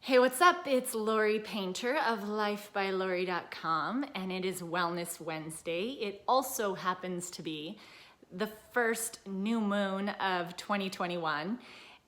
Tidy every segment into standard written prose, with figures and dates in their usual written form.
Hey, what's up? It's Lori Painter of Lifebylori.com, and it is Wellness Wednesday. It also happens to be the first new moon of 2021,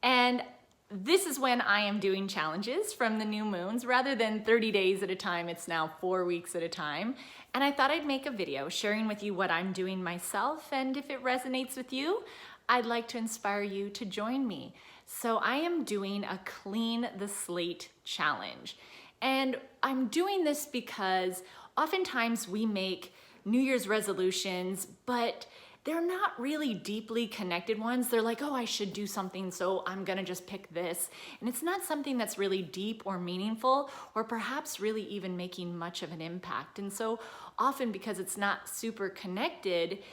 and this is when I am doing challenges from the new moons. Rather than 30 days at a time, it's now 4 weeks at a time. And I thought I'd make a video sharing with you what I'm doing myself, and if it resonates with you, I'd like to inspire you to join me. So I am doing a Clean the Slate challenge. And I'm doing this because oftentimes we make New Year's resolutions, but they're not really deeply connected ones. They're like, oh, I should do something, so I'm gonna just pick this. And it's not something that's really deep or meaningful, or perhaps really even making much of an impact. And so often, because it's not super connected,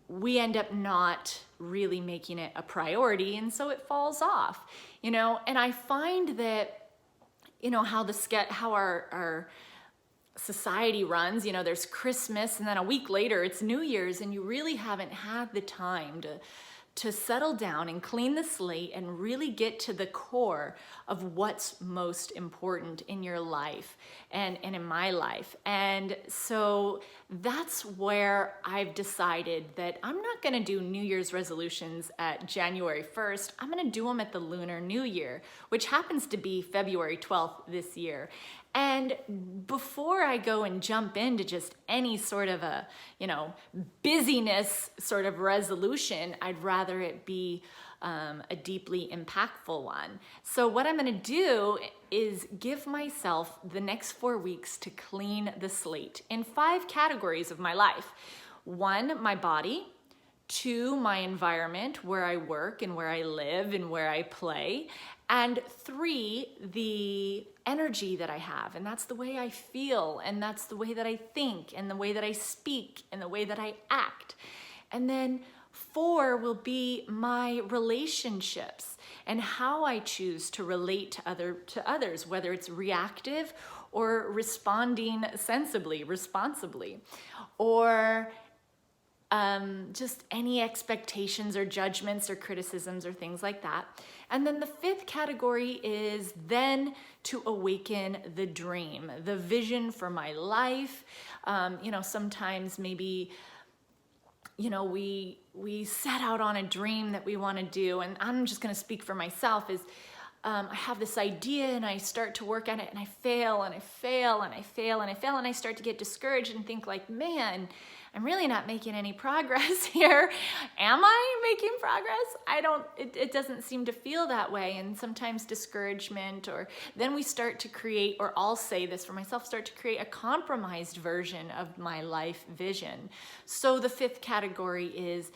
we end up not really making it a priority, and so it falls off, and I find that, how our society runs, there's Christmas, and then a week later it's New Year's, and you really haven't had the time to settle down and clean the slate and really get to the core of what's most important in your life and in my life. And so that's where I've decided that I'm not gonna do New Year's resolutions at January 1st. I'm gonna do them at the Lunar New Year, which happens to be February 12th this year. And before I go and jump into just any sort of a, busyness sort of resolution, I'd rather it be a deeply impactful one. So what I'm gonna do is give myself the next 4 weeks to clean the slate in 5 categories of my life. 1, my body. 2, my environment, where I work and where I live and where I play. And 3, the energy that I have, and that's the way I feel, and that's the way that I think, and the way that I speak, and the way that I act. And then 4 will be my relationships and how I choose to relate to others, whether it's reactive or responding sensibly, responsibly, or just any expectations or judgments or criticisms or things like that. And then the 5th category is then to awaken the dream, the vision for my life. Sometimes maybe, we set out on a dream that we want to do, and I'm just going to speak for myself, is I have this idea and I start to work on it and I fail and I fail and I fail and I fail, and I start to get discouraged and think like, man, I'm really not making any progress here. Am I making progress? It doesn't seem to feel that way. And sometimes discouragement, or then we start to create, or I'll say this for myself, start to create a compromised version of my life vision. So the 5th category is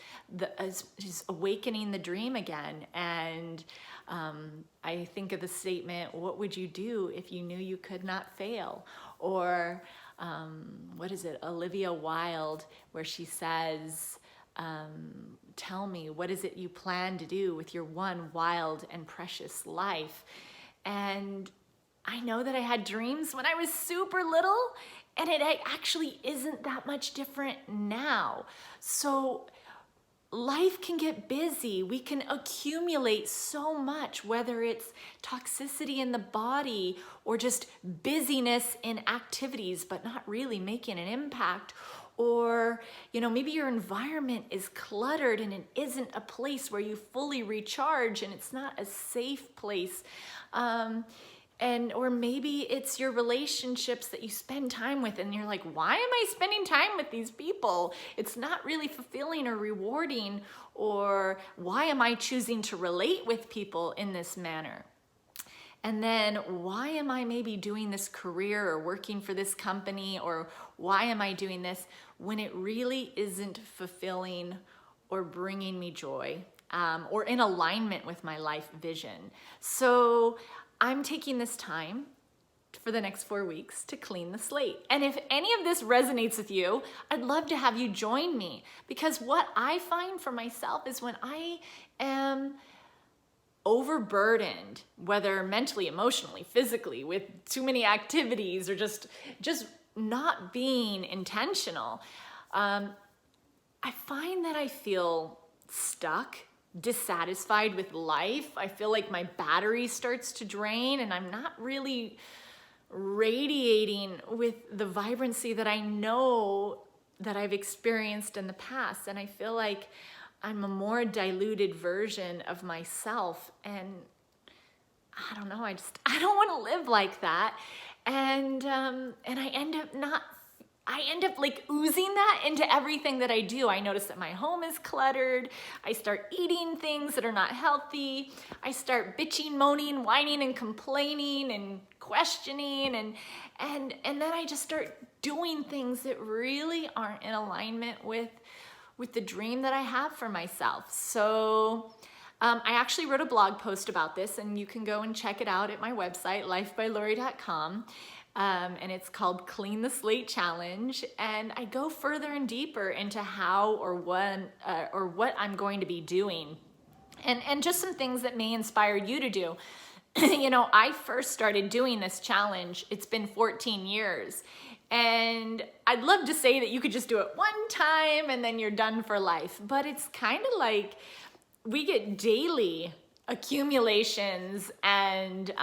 awakening the dream again. And I think of the statement, what would you do if you knew you could not fail? Or what is it, Olivia Wilde, where she says, tell me, what is it you plan to do with your one wild and precious life? And I know that I had dreams when I was super little, and it actually isn't that much different now. So life can get busy. We can accumulate so much, whether it's toxicity in the body or just busyness in activities, but not really making an impact. Or, maybe your environment is cluttered and it isn't a place where you fully recharge, and it's not a safe place. Or maybe it's your relationships that you spend time with, and you're like, why am I spending time with these people? It's not really fulfilling or rewarding. Or why am I choosing to relate with people in this manner? And then why am I maybe doing this career or working for this company? Or why am I doing this when it really isn't fulfilling or bringing me joy, or in alignment with my life vision? So I'm taking this time for the next 4 weeks to clean the slate. And if any of this resonates with you, I'd love to have you join me, because what I find for myself is when I am overburdened, whether mentally, emotionally, physically, with too many activities, or just not being intentional, I find that I feel stuck, dissatisfied with life. I feel like my battery starts to drain and I'm not really radiating with the vibrancy that I know that I've experienced in the past. And I feel like I'm a more diluted version of myself. And I don't know, I don't want to live like that. And I end up like oozing that into everything that I do. I notice that my home is cluttered. I start eating things that are not healthy. I start bitching, moaning, whining, and complaining and questioning. And then I just start doing things that really aren't in alignment with the dream that I have for myself. So I actually wrote a blog post about this, and you can go and check it out at my website, lifebylori.com. And it's called Clean the Slate Challenge. And I go further and deeper into how or what I'm going to be doing. And just some things that may inspire you to do. You know, I first started doing this challenge, it's been 14 years. And I'd love to say that you could just do it one time and then you're done for life. But it's kind of like we get daily accumulations, and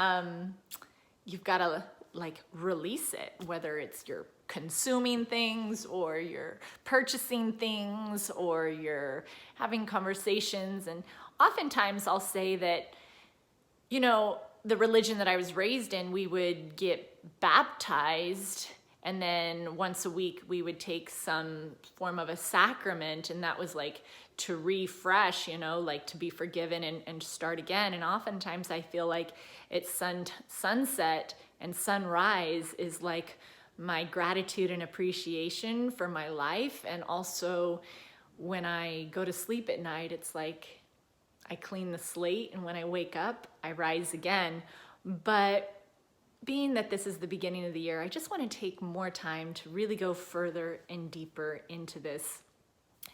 you've got to like release it, whether it's you're consuming things or you're purchasing things or you're having conversations. And oftentimes I'll say that, you know, the religion that I was raised in, we would get baptized, and then once a week we would take some form of a sacrament, and that was like to refresh, you know, like to be forgiven and start again. And oftentimes I feel like it's sunset and sunrise is like my gratitude and appreciation for my life. And also when I go to sleep at night, it's like I clean the slate, and when I wake up, I rise again. But being that this is the beginning of the year, I just want to take more time to really go further and deeper into this.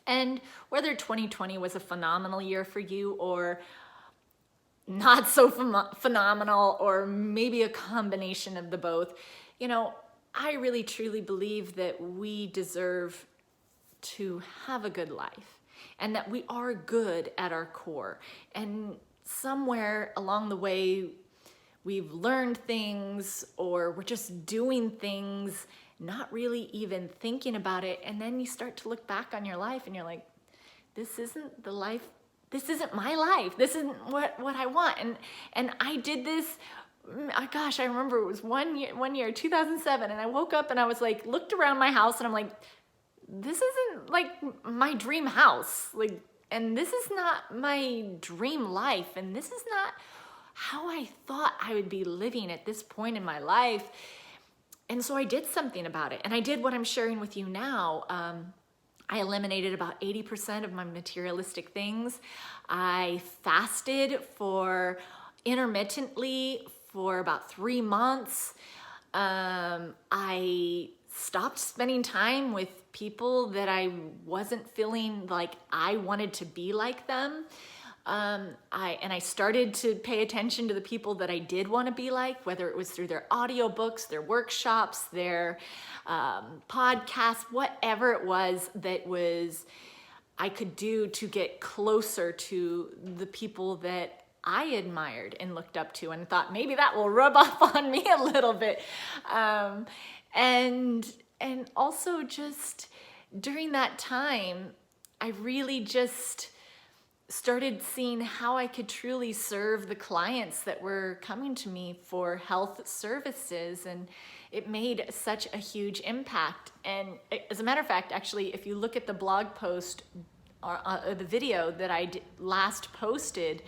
And whether 2020 was a phenomenal year for you or not so phenomenal, or maybe a combination of the both, you know, I really truly believe that we deserve to have a good life, and that we are good at our core. And somewhere along the way, we've learned things, or we're just doing things, not really even thinking about it. And then you start to look back on your life and you're like, this isn't the life. This isn't my life. This isn't what I want. And I did this, gosh, I remember it was one year, 2007. And I woke up and I was like, looked around my house and I'm like, this isn't like my dream house. Like, and this is not my dream life. And this is not how I thought I would be living at this point in my life. And so I did something about it. And I did what I'm sharing with you now. I eliminated about 80% of my materialistic things. I fasted intermittently for about 3 months. I stopped spending time with people that I wasn't feeling like I wanted to be like them. I started to pay attention to the people that I did want to be like, whether it was through their audiobooks, their workshops, their podcasts, whatever it was that I could do to get closer to the people that I admired and looked up to, and thought maybe that will rub off on me a little bit. And also just during that time, I really just started seeing how I could truly serve the clients that were coming to me for health services. And it made such a huge impact. And as a matter of fact, actually, if you look at the blog post or the video that I last posted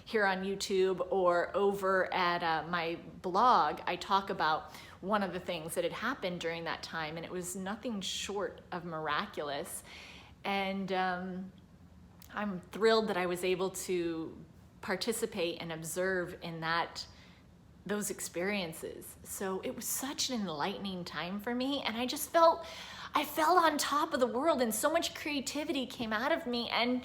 here on YouTube or over at my blog, I talk about one of the things that had happened during that time. And it was nothing short of miraculous. And I'm thrilled that I was able to participate and observe in those experiences. So it was such an enlightening time for me, and I felt on top of the world, and so much creativity came out of me. And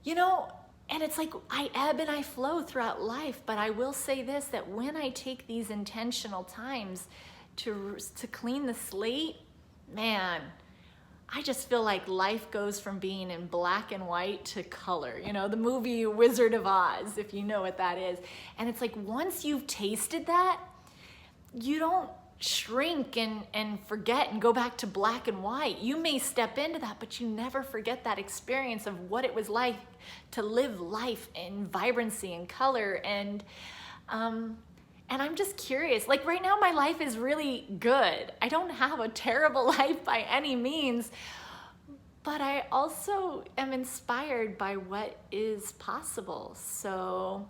you know, and it's like I ebb and I flow throughout life, but I will say this, that when I take these intentional times to clean the slate, man, I just feel like life goes from being in black and white to color. You know, the movie Wizard of Oz, if you know what that is. And it's like, once you've tasted that, you don't shrink and forget and go back to black and white. You may step into that, but you never forget that experience of what it was like to live life in vibrancy and color. And I'm just curious, like right now my life is really good. I don't have a terrible life by any means, but I also am inspired by what is possible. So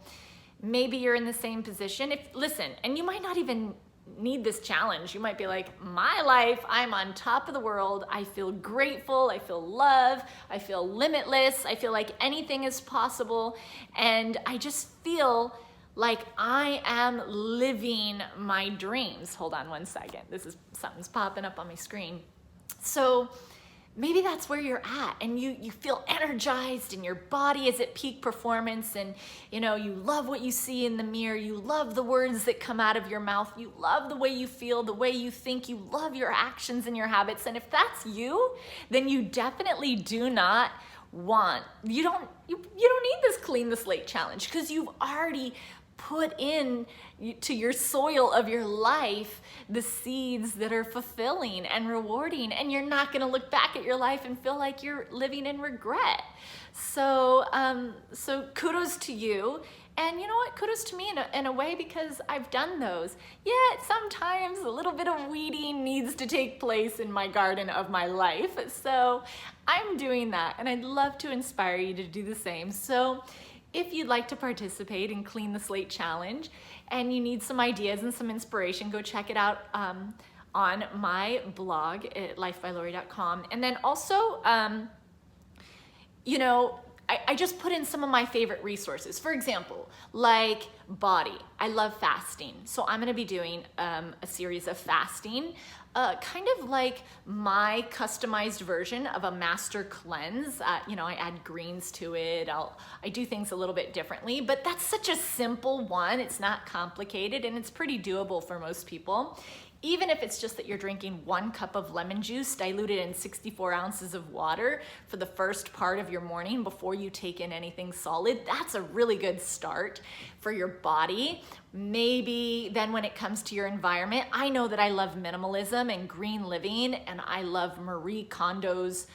maybe you're in the same position. Listen, and you might not even need this challenge. You might be like, my life, I'm on top of the world. I feel grateful. I feel love. I feel limitless. I feel like anything is possible. And I just feel like I am living my dreams. Hold on one second. Something's popping up on my screen. So maybe that's where you're at, and you feel energized and your body is at peak performance, and you love what you see in the mirror. You love the words that come out of your mouth. You love the way you feel, the way you think. You love your actions and your habits. And if that's you, then you definitely do not you don't need this clean the slate challenge, because you've already put in to your soil of your life the seeds that are fulfilling and rewarding, and you're not going to look back at your life and feel like you're living in regret. So kudos to you. And you know what? Kudos to me in a way, because I've done those. Yet sometimes a little bit of weeding needs to take place in my garden of my life. So I'm doing that, and I'd love to inspire you to do the same. So if you'd like to participate in Clean the Slate Challenge and you need some ideas and some inspiration, go check it out on my blog at lifebylori.com. And then also, I just put in some of my favorite resources. For example, like body. I love fasting. So I'm gonna be doing a series of fasting, kind of like my customized version of a master cleanse. I add greens to it. I do things a little bit differently, but that's such a simple one. It's not complicated, and it's pretty doable for most people. Even if it's just that you're drinking 1 cup of lemon juice diluted in 64 ounces of water for the first part of your morning before you take in anything solid, that's a really good start for your body. Maybe then when it comes to your environment, I know that I love minimalism and green living, and I love Marie Kondo's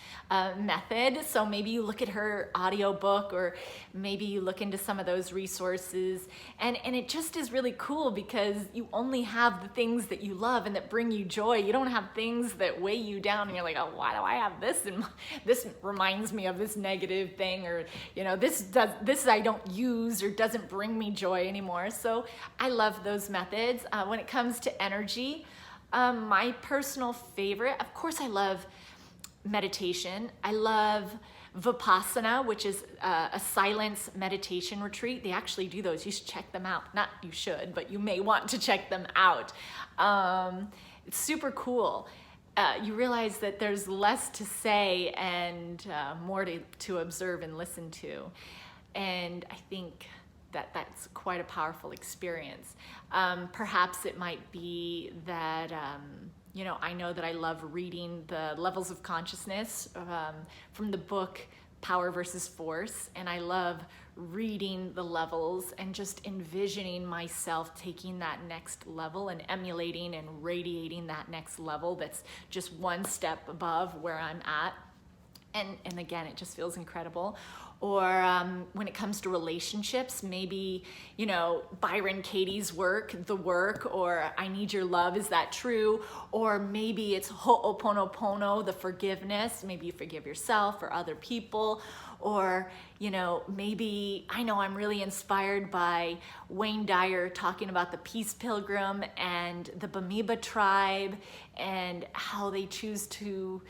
method. So maybe you look at her audiobook, or maybe you look into some of those resources, and it just is really cool, because you only have the things that you love and that bring you joy. You don't have things that weigh you down and you're like, oh, why do I have this? And this reminds me of this negative thing, or this I don't use or doesn't bring me joy anymore. So I love those methods. When it comes to energy, my personal favorite, of course, I love meditation. I love Vipassana, which is a silence meditation retreat. They actually do those. You should check them out. Not you should, but you may want to check them out. It's super cool. You realize that there's less to say and more to observe and listen to. And I think that's quite a powerful experience. Perhaps it might be that, I know that I love reading the levels of consciousness from the book Power versus Force, and I love reading the levels and just envisioning myself taking that next level and emulating and radiating that next level that's just one step above where I'm at. And again, it just feels incredible. Or when it comes to relationships, maybe, Byron Katie's work, The Work, or I Need Your Love, Is That True? Or maybe it's Ho'oponopono, the forgiveness. Maybe you forgive yourself or other people. Or, maybe, I know I'm really inspired by Wayne Dyer talking about the Peace Pilgrim and the Bamiba tribe and how they choose to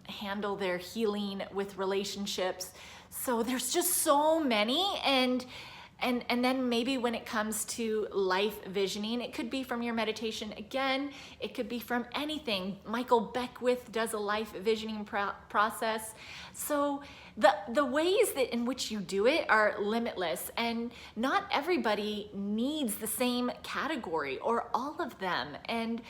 handle their healing with relationships. So there's just so many, and then maybe when it comes to life visioning, it could be from your meditation. Again, it could be from anything. Michael Beckwith does a life visioning process. So the ways that in which you do it are limitless, and not everybody needs the same category or all of them. And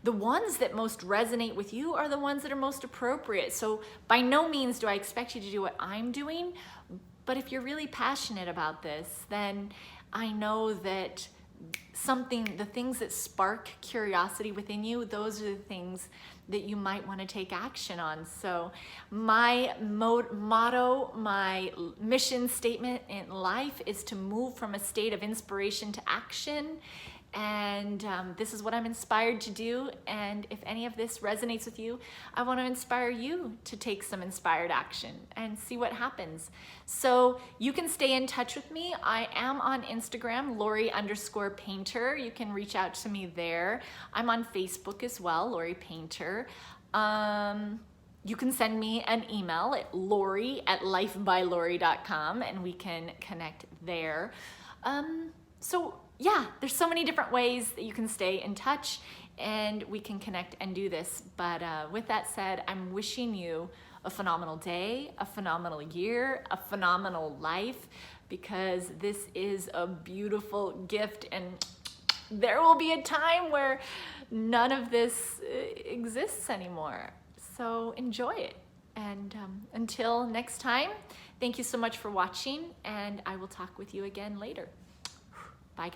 the ones that most resonate with you are the ones that are most appropriate. So by no means do I expect you to do what I'm doing, but if you're really passionate about this, then I know that the things that spark curiosity within you, those are the things that you might want to take action on. So my motto, my mission statement in life is to move from a state of inspiration to action. And this is what I'm inspired to do. And if any of this resonates with you, I want to inspire you to take some inspired action and see what happens. So you can stay in touch with me. I am on Instagram, Lori_Painter. You can reach out to me there. I'm on Facebook as well, Lori Painter. You can send me an email at Lori@lifebylori.com and we can connect there. So yeah, there's so many different ways that you can stay in touch and we can connect and do this. But with that said, I'm wishing you a phenomenal day, a phenomenal year, a phenomenal life, because this is a beautiful gift, and there will be a time where none of this exists anymore. So enjoy it. And until next time, thank you so much for watching, and I will talk with you again later. Bye, guys.